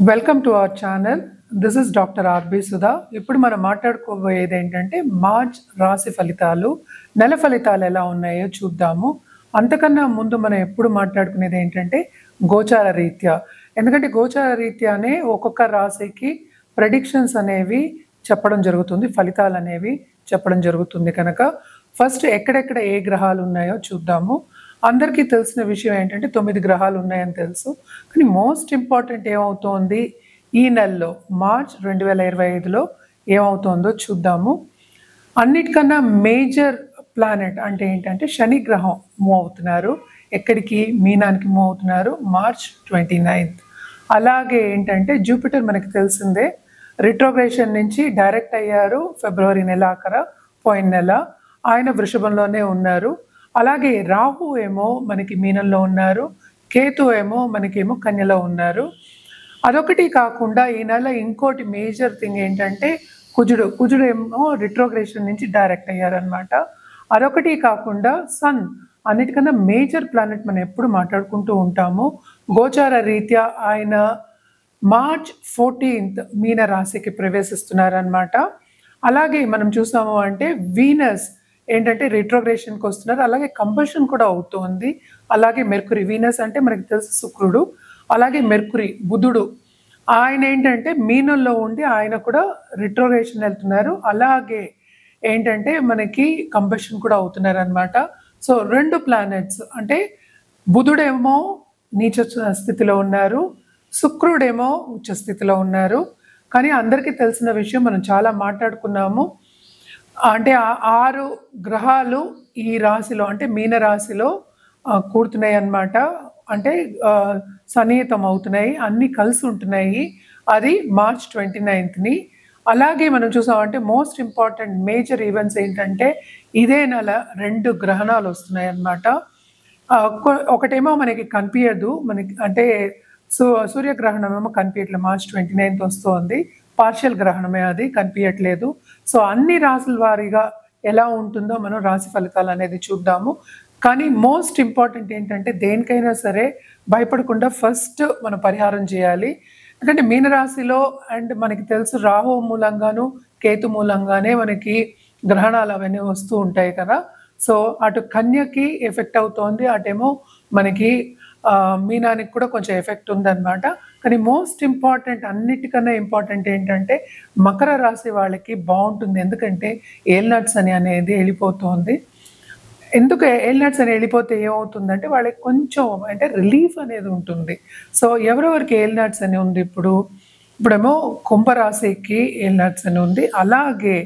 Welcome to our channel. This is doctor R B Sudha. ఇప్పుడు మనం మాట్లాడుకోబోయేది ఏంటంటే మార్చ్ రాశి ఫలితాలు, నెల ఫలితాలు ఎలా ఉన్నాయో చూద్దాము. అంతకన్నా ముందు మనం ఎప్పుడు మాట్లాడుకునేది ఏంటంటే గోచార రీత్యా. ఎందుకంటే గోచార రీత్యానే ఒక్కొక్క రాశికి ప్రెడిక్షన్స్ అనేవి చెప్పడం జరుగుతుంది, ఫలితాలు అనేవి చెప్పడం జరుగుతుంది. కనుక ఫస్ట్ ఎక్కడెక్కడ ఏ గ్రహాలు ఉన్నాయో చూద్దాము. అందరికీ తెలిసిన విషయం ఏంటంటే 9 గ్రహాలు ఉన్నాయని తెలుసు. కానీ మోస్ట్ ఇంపార్టెంట్ ఏమవుతోంది ఈ నెలలో మార్చ్ 2025లో ఏమవుతోందో చూద్దాము. అన్నిటికన్నా మేజర్ ప్లానెట్ అంటే ఏంటంటే శని గ్రహం మూవ్ అవుతున్నారు. ఎక్కడికి? మీనానికి మూవ్ అవుతున్నారు మార్చ్ 29. అలాగే ఏంటంటే జూపిటర్ మనకి తెలిసిందే రిట్రోగ్రేషన్ నుంచి డైరెక్ట్ అయ్యారు ఫిబ్రవరి నెలాఖర, పోయిన నెల. ఆయన వృషభంలోనే ఉన్నారు. అలాగే రాహు ఏమో మనకి మీనంలో ఉన్నారు, కేతు ఏమో మనకేమో కన్యలో ఉన్నారు. అదొకటి కాకుండా ఈ నెల ఇంకోటి మేజర్ థింగ్ ఏంటంటే కుజుడు ఏమో రిట్రోగ్రేషన్ నుంచి డైరెక్ట్ అయ్యారనమాట. అదొకటి కాకుండా సన్ అన్నిటికన్నా మేజర్ ప్లానెట్ మనం ఎప్పుడు మాట్లాడుకుంటూ ఉంటాము. గోచార రీత్యా ఆయన మార్చ్ 14 మీన రాశికి ప్రవేశిస్తున్నారనమాట. అలాగే మనం చూసాము అంటే వీనస్ ఏంటంటే రిట్రోగ్రేషన్కి వస్తున్నారు. అలాగే కంపల్షన్ కూడా అవుతుంది. అలాగే మెర్కురీ, వీనస్ అంటే మనకి తెలుసు శుక్రుడు, అలాగే మెర్కురీ బుధుడు ఆయన ఏంటంటే మీనంలో ఉండి ఆయన కూడా రిట్రోగ్రేషన్ వెళ్తున్నారు. అలాగే ఏంటంటే మనకి కంబషన్ కూడా అవుతున్నారు అనమాట. సో 2 ప్లానెట్స్ అంటే బుధుడేమో నీచ స్థితిలో ఉన్నారు, శుక్రుడేమో ఉచ్చ స్థితిలో ఉన్నారు. కానీ అందరికీ తెలిసిన విషయం మనం చాలా మాట్లాడుకున్నాము. అంటే 6 గ్రహాలు ఈ రాశిలో అంటే మీన రాశిలో కూడుతున్నాయి అన్నమాట. అంటే సన్నిహితం అవుతున్నాయి, అన్నీ కలిసి ఉంటున్నాయి. అది మార్చ్ 29ని. అలాగే మనం చూసామంటే మోస్ట్ ఇంపార్టెంట్ మేజర్ ఈవెంట్స్ ఏంటంటే ఇదే నెల 2 గ్రహణాలు వస్తున్నాయి అన్నమాట. ఒకటేమో మనకి కనిపించదు, మనకి అంటే సూర్యగ్రహణం ఏమో కనిపించట్లేదు, మార్చ్ 29 వస్తుంది. పార్షియల్ గ్రహణమే, అది కనిపించట్లేదు. సో అన్ని రాశుల వారీగా ఎలా ఉంటుందో మనం రాశి ఫలితాలు అనేది చూద్దాము. కానీ మోస్ట్ ఇంపార్టెంట్ ఏంటంటే దేనికైనా సరే భయపడకుండా ఫస్ట్ మనం పరిహారం చేయాలి. ఎందుకంటే మీనరాశిలో అండ్ మనకి తెలుసు రాహు మూలంగాను కేతు మూలంగానే మనకి గ్రహణాలు అవన్నీ వస్తూ ఉంటాయి కదా. సో అటు కన్యకి ఎఫెక్ట్ అవుతోంది, అటేమో మనకి మీనానికి కూడా కొంచెం ఎఫెక్ట్ ఉందన్నమాట. కానీ మోస్ట్ ఇంపార్టెంట్, అన్నిటికన్నా ఇంపార్టెంట్ ఏంటంటే మకర రాశి వాళ్ళకి బాగుంటుంది. ఎందుకంటే ఏల్నట్స్ అనేది వెళ్ళిపోతుంది. ఎందుకు ఏల్నట్స్ అని వెళ్ళిపోతే ఏమవుతుందంటే వాళ్ళకి కొంచెం అంటే రిలీఫ్ అనేది ఉంటుంది. సో ఎవరెవరికి ఏల్నట్స్ అని ఉంది ఇప్పుడేమో కుంభరాశికి ఏల్నట్స్ అని ఉంది, అలాగే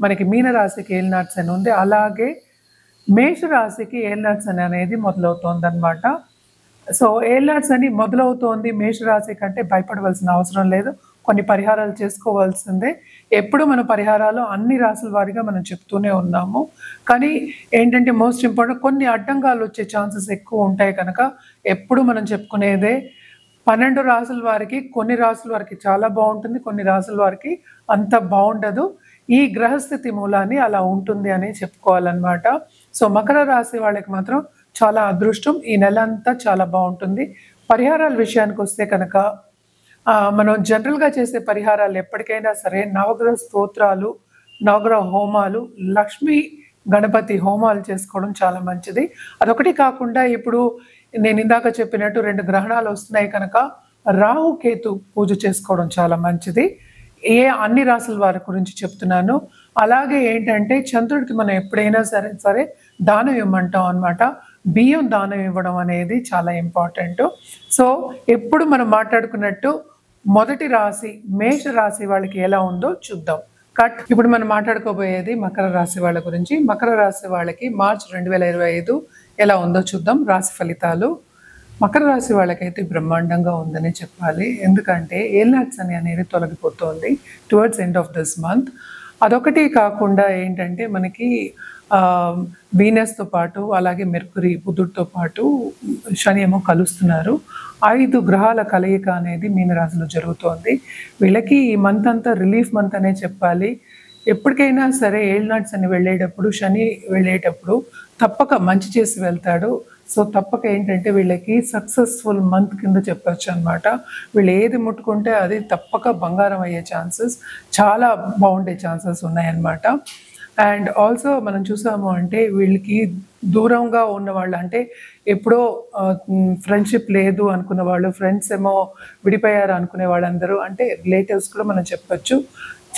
మనకి మీనరాశికి ఏల్నట్స్ అని ఉంది, అలాగే మేషరాశికి ఏల్నట్స్ అనేది మొదలవుతోంది అనమాట. సో ఏల్నట్స్ అని మొదలవుతోంది మేషరాశి కంటే భయపడవలసిన అవసరం లేదు. కొన్ని పరిహారాలు చేసుకోవాల్సిందే. ఎప్పుడు మన పరిహారాలు అన్ని రాసుల వారిగా మనం చెప్తూనే ఉన్నాము. కానీ ఏంటంటే మోస్ట్ ఇంపార్టెంట్ కొన్ని అడ్డంగాలు వచ్చే ఛాన్సెస్ ఎక్కువ ఉంటాయి. కనుక ఎప్పుడు మనం చెప్పుకునేదే 12 రాసుల వారికి, కొన్ని రాసుల వారికి చాలా బాగుంటుంది, కొన్ని రాసుల వారికి అంత బాగుండదు. ఈ గ్రహస్థితి మూలాన్ని అలా ఉంటుంది అని చెప్పుకోవాలన్నమాట. సో మకర రాశి వాళ్ళకి మాత్రం చాలా అదృష్టం, ఈ నెల అంతా చాలా బాగుంటుంది. పరిహారాల విషయానికి వస్తే కనుక మనం జనరల్గా చేసే పరిహారాలు ఎప్పటికైనా సరే నవగ్రహ స్తోత్రాలు, నవగ్రహ హోమాలు, లక్ష్మీ గణపతి హోమాలు చేసుకోవడం చాలా మంచిది. అదొకటి కాకుండా ఇప్పుడు నేను ఇందాక చెప్పినట్టు 2 గ్రహణాలు వస్తున్నాయి కనుక రాహుకేతు పూజ చేసుకోవడం చాలా మంచిది. అన్ని రాసుల వారి గురించి చెప్తున్నాను. అలాగే ఏంటంటే చంద్రుడికి మనం ఎప్పుడైనా సరే దానం ఇవ్వమంటాం అనమాట. బియ్యం దానం ఇవ్వడం అనేది చాలా ఇంపార్టెంట్. సో ఎప్పుడు మనం మాట్లాడుకున్నట్టు మొదటి రాశి మేష రాశి వాళ్ళకి ఎలా ఉందో చూద్దాం. ఇప్పుడు మనం మాట్లాడుకోబోయేది మకర రాశి వాళ్ళ గురించి. మకర రాశి వాళ్ళకి మార్చ్ 2025 ఎలా ఉందో చూద్దాం. రాశి ఫలితాలు మకర రాశి వాళ్ళకైతే బ్రహ్మాండంగా ఉందని చెప్పాలి. ఎందుకంటే ఏల్నట్స్ అనేది తొలగిపోతుంది towards end of this month. అదొకటి కాకుండా ఏంటంటే మనకి వీనస్తో పాటు అలాగే మెర్కురీ బుధుడితో పాటు శని ఏమో కలుస్తున్నారు. 5 గ్రహాల కలయిక అనేది మీనరాశిలో జరుగుతోంది. వీళ్ళకి ఈ మంత్ అంతా రిలీఫ్ మంత్ అనే చెప్పాలి. ఎప్పటికైనా సరే ఏళ్ళనాటి శని వెళ్ళేటప్పుడు, శని వెళ్ళేటప్పుడు తప్పక మంచి చేసి వెళ్తాడు. సో, తప్పక ఏంటంటే వీళ్ళకి సక్సెస్‌ఫుల్ మంత్ కింద చెప్పొచ్చనమాట. వీళ్ళు ఏది ముట్టుకుంటే అది తప్పక బంగారం అయ్యే ఛాన్సెస్ చాలా బాగుండే ఛాన్సెస్ ఉన్నాయన్నమాట. అండ్ ఆల్సో మనం చూసాము అంటే వీళ్ళకి దూరంగా ఉన్నవాళ్ళు అంటే ఎప్పుడో ఫ్రెండ్‌షిప్ లేదు అనుకున్న వాళ్ళు, ఫ్రెండ్స్ ఏమో విడిపోయారు అనుకునే వాళ్ళందరూ అంటే రిలేటివ్స్ కూడా మనం చెప్పొచ్చు.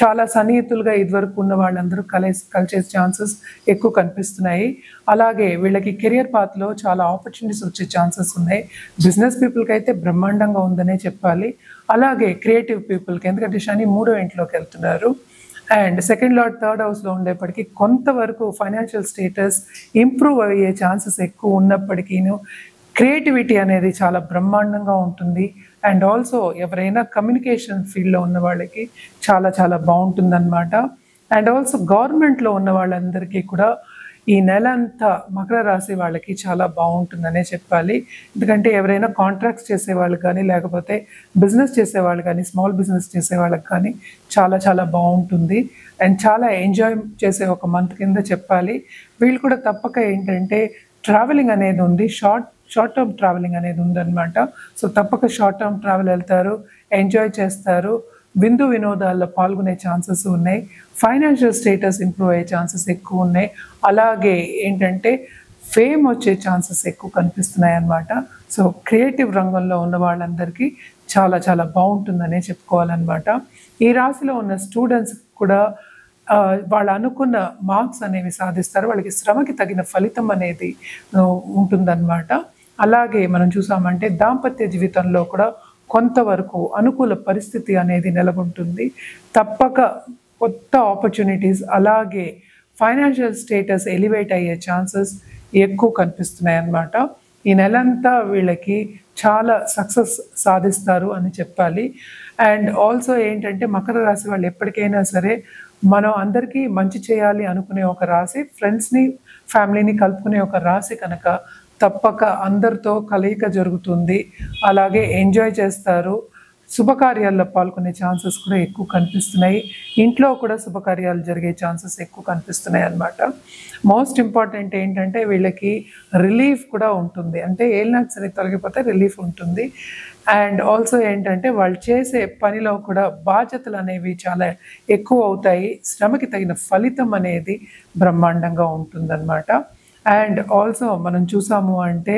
చాలా సన్నిహితులుగా ఇదివరకు ఉన్న వాళ్ళందరూ కలిసే ఛాన్సెస్ ఎక్కువ కనిపిస్తున్నాయి. అలాగే వీళ్ళకి కెరియర్ పాత్‌లో చాలా ఆపర్చునిటీస్ వచ్చే ఛాన్సెస్ ఉన్నాయి. బిజినెస్ పీపుల్‌కి అయితే బ్రహ్మాండంగా ఉందనే చెప్పాలి. అలాగే క్రియేటివ్ పీపుల్‌కి, ఎందుకంటే శని మూడో ఇంట్లోకి వెళ్తున్నారు. అండ్ సెకండ్ లార్డ్ థర్డ్ హౌస్లో ఉండేప్పటికీ కొంతవరకు ఫైనాన్షియల్ స్టేటస్ ఇంప్రూవ్ అయ్యే ఛాన్సెస్ ఎక్కువ ఉన్నప్పటికీను క్రియేటివిటీ అనేది చాలా బ్రహ్మాండంగా ఉంటుంది. అండ్ ఆల్సో ఎవరైనా కమ్యూనికేషన్ ఫీల్డ్లో ఉన్న వాళ్ళకి చాలా చాలా బాగుంటుందన్నమాట. అండ్ ఆల్సో గవర్నమెంట్లో ఉన్న వాళ్ళందరికీ కూడా ఈ నెల అంతా మకర రాశి వాళ్ళకి చాలా బాగుంటుందనే చెప్పాలి. ఎందుకంటే ఎవరైనా కాంట్రాక్ట్స్ చేసేవాళ్ళు కానీ, లేకపోతే బిజినెస్ చేసేవాళ్ళు కానీ, స్మాల్ బిజినెస్ చేసేవాళ్ళకి కానీ చాలా చాలా బాగుంటుంది. అండ్ చాలా ఎంజాయ్ చేసే ఒక మంత్ కింద చెప్పాలి. వీళ్ళు కూడా తప్పక ఏంటంటే ట్రావెలింగ్ అనేది ఉంది, షార్ట్ టర్మ్ ట్రావెలింగ్ అనేది ఉందన్నమాట. సో తప్పక షార్ట్ టర్మ్ ట్రావెల్ వెళ్తారు, ఎంజాయ్ చేస్తారు, విందు వినోదాల్లో పాల్గొనే ఛాన్సెస్ ఉన్నాయి. ఫైనాన్షియల్ స్టేటస్ ఇంప్రూవ్ అయ్యే ఛాన్సెస్ ఎక్కువ ఉన్నాయి. అలాగే ఏంటంటే ఫేమ్ వచ్చే ఛాన్సెస్ ఎక్కువ కనిపిస్తున్నాయి అన్నమాట. సో క్రియేటివ్ రంగంలో ఉన్న వాళ్ళందరికీ చాలా చాలా బాగుంటుందనే చెప్పుకోవాలన్నమాట. ఈ రాశిలో ఉన్న స్టూడెంట్స్ కూడా వాళ్ళు అనుకున్న మార్క్స్ అనేవి సాధిస్తారు. వాళ్ళకి శ్రమకి తగిన ఫలితం అనేది ఉంటుందన్నమాట. అలాగే మనం చూసామంటే దాంపత్య జీవితంలో కూడా కొంతవరకు అనుకూల పరిస్థితి అనేది నెలకొంటుంది. తప్పక కొత్త ఆపర్చునిటీస్, అలాగే ఫైనాన్షియల్ స్టేటస్ ఎలివేట్ అయ్యే ఛాన్సెస్ ఎక్కువ కనిపిస్తున్నాయి అన్నమాట. ఈ నెలంతా వీళ్ళకి చాలా సక్సెస్ సాధిస్తారు అని చెప్పాలి. అండ్ ఆల్సో ఏంటంటే మకర రాశి వాళ్ళు ఎప్పటికైనా సరే మనం అందరికీ మంచి చేయాలి అనుకునే ఒక రాశి, ఫ్రెండ్స్ని ఫ్యామిలీని కలుపుకునే ఒక రాశి కనుక తప్పక అందరితో కలయిక జరుగుతుంది. అలాగే ఎంజాయ్ చేస్తారు, శుభకార్యాల్లో పాల్గొనే ఛాన్సెస్ కూడా ఎక్కువ కనిపిస్తున్నాయి. ఇంట్లో కూడా శుభకార్యాలు జరిగే ఛాన్సెస్ ఎక్కువ కనిపిస్తున్నాయి అన్నమాట. మోస్ట్ ఇంపార్టెంట్ ఏంటంటే వీళ్ళకి రిలీఫ్ కూడా ఉంటుంది. అంటే ఏలినాటి శని తొలగిపోతే రిలీఫ్ ఉంటుంది. అండ్ ఆల్సో ఏంటంటే వాళ్ళు చేసే పనిలో కూడా బాధ్యతలు అనేవి చాలా ఎక్కువ అవుతాయి. శ్రమకి తగిన ఫలితం అనేది బ్రహ్మాండంగా ఉంటుందన్నమాట. అండ్ ఆల్సో మనం చూసాము అంటే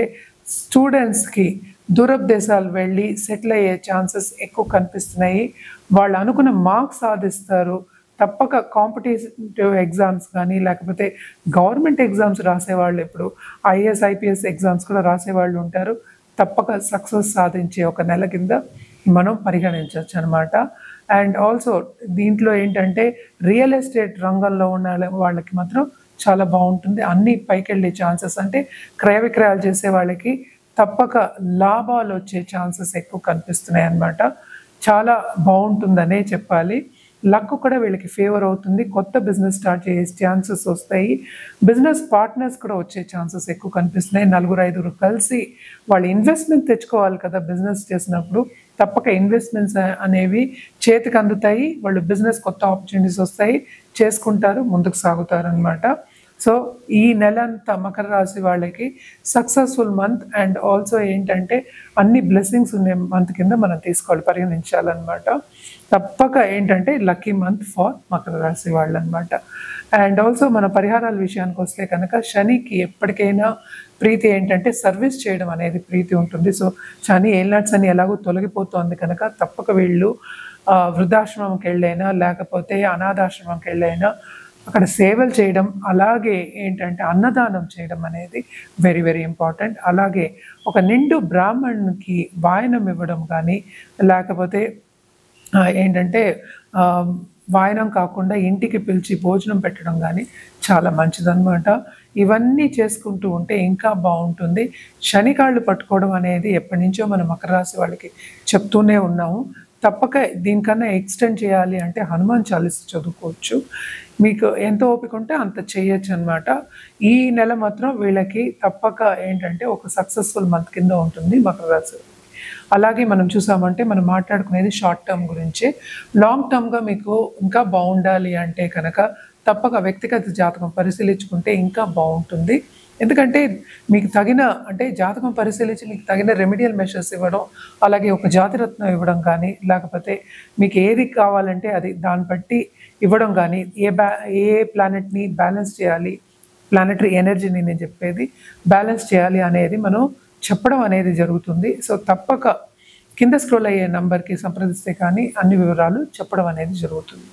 స్టూడెంట్స్కి దూరదేశాలు వెళ్ళి సెటిల్ అయ్యే ఛాన్సెస్ ఎక్కువ కనిపిస్తున్నాయి. వాళ్ళు అనుకున్న మార్క్స్ సాధిస్తారు. తప్పక కాంపిటేటివ్ ఎగ్జామ్స్ కానీ, లేకపోతే గవర్నమెంట్ ఎగ్జామ్స్ రాసేవాళ్ళు, ఇప్పుడు ఐఏఎస్ ఐపీఎస్ ఎగ్జామ్స్ కూడా రాసేవాళ్ళు ఉంటారు. తప్పక సక్సెస్ సాధించే ఒక నెల కింద మనం పరిగణించవచ్చు అనమాట. అండ్ ఆల్సో దీంట్లో ఏంటంటే రియల్ ఎస్టేట్ రంగంలో ఉన్న వాళ్ళకి మాత్రం చాలా బాగుంటుంది. అన్ని పైకి వెళ్ళే ఛాన్సెస్, అంటే క్రయ విక్రయాలు చేసే వాళ్ళకి తప్పక లాభాలు వచ్చే ఛాన్సెస్ ఎక్కువ కనిపిస్తున్నాయి అన్నమాట. చాలా బాగుంటుందనే చెప్పాలి. లక్ కూడా వీళ్ళకి ఫేవర్ అవుతుంది. కొత్త బిజినెస్ స్టార్ట్ చేసే ఛాన్సెస్ వస్తాయి. బిజినెస్ పార్ట్నర్స్ కూడా వచ్చే ఛాన్సెస్ ఎక్కువ కనిపిస్తున్నాయి. 4-5 కలిసి వాళ్ళు ఇన్వెస్ట్మెంట్ తెచ్చుకోవాలి కదా బిజినెస్ చేసినప్పుడు. తప్పక ఇన్వెస్ట్మెంట్స్ అనేవి చేతికి అందుతాయి. వాళ్ళు బిజినెస్ కొత్త ఆపర్చునిటీస్ వస్తాయి, చేసుకుంటారు, ముందుకు సాగుతారు అనమాట. సో ఈ నెల అంతా మకర రాశి వాళ్ళకి సక్సెస్ఫుల్ మంత్. అండ్ ఆల్సో ఏంటంటే అన్ని బ్లెస్సింగ్స్ ఉండే మంత్ కింద మనం తీసుకోవాలి, పరిగణించాలన్నమాట. తప్పక ఏంటంటే లక్కీ మంత్ ఫర్ మకర రాశి వాళ్ళు అనమాట. అండ్ ఆల్సో మన పరిహారాల విషయానికి వస్తే కనుక శనికి ఎప్పటికైనా ప్రీతి ఏంటంటే సర్వీస్ చేయడం అనేది ప్రీతి ఉంటుంది. సో శని ఏలినాటి శని ఎలాగో తొలగిపోతుంది కనుక తప్పక వీళ్ళు వృద్ధాశ్రమంకి వెళ్ళైనా, లేకపోతే అనాథాశ్రమంకి వెళ్ళైనా అక్కడ సేవలు చేయడం, అలాగే ఏంటంటే అన్నదానం చేయడం అనేది వెరీ వెరీ ఇంపార్టెంట్. అలాగే ఒక నిండు బ్రాహ్మణునికి వాయనం ఇవ్వడం కానీ, లేకపోతే ఏంటంటే వాయనం కాకుండా ఇంటికి పిలిచి భోజనం పెట్టడం కానీ చాలా మంచిదన్నమాట. ఇవన్నీ చేసుకుంటూ ఉంటే ఇంకా బాగుంటుంది. శనికాళ్ళు పట్టుకోవడం అనేది ఎప్పటి నుంచో మనం మకర రాశి వాళ్ళకి చెప్తూనే ఉన్నాము. తప్పక దీనికన్నా ఎక్స్టెండ్ చేయాలి అంటే హనుమాన్ చాలీస చదువుకోవచ్చు. మీకు ఎంత ఓపిక ఉంటే అంత చేయొచ్చు అనమాట. ఈ నెల మాత్రం వీళ్ళకి తప్పక ఏంటంటే ఒక సక్సెస్ఫుల్ మంత్ కింద ఉంటుంది మకర రాశి. అలాగే మనం చూసామంటే మనం మాట్లాడుకునేది షార్ట్ టర్మ్ గురించి. లాంగ్ టర్మ్గా మీకు ఇంకా బాగుండాలి అంటే కనుక తప్పక వ్యక్తిగత జాతకం పరిశీలించుకుంటే ఇంకా బాగుంటుంది. ఎందుకంటే మీకు తగిన అంటే జాతకం పరిశీలించి మీకు తగిన రెమెడియల్ మెషర్స్ ఇవ్వడం, అలాగే ఒక జాతిరత్నం ఇవ్వడం కానీ, లేకపోతే మీకు ఏది కావాలంటే అది దాన్ని బట్టి ఇవ్వడం కానీ, ఏ ప్లానెట్ని బ్యాలెన్స్ చేయాలి, ప్లానెటరీ ఎనర్జీని నేను చెప్పేది బ్యాలెన్స్ చేయాలి అనేది మనం చెప్పడం అనేది జరుగుతుంది. సో తప్పక కింద స్క్రోల్ అయ్యే నంబర్కి సంప్రదిస్తే కానీ అన్ని వివరాలు చెప్పడం అనేది జరుగుతుంది.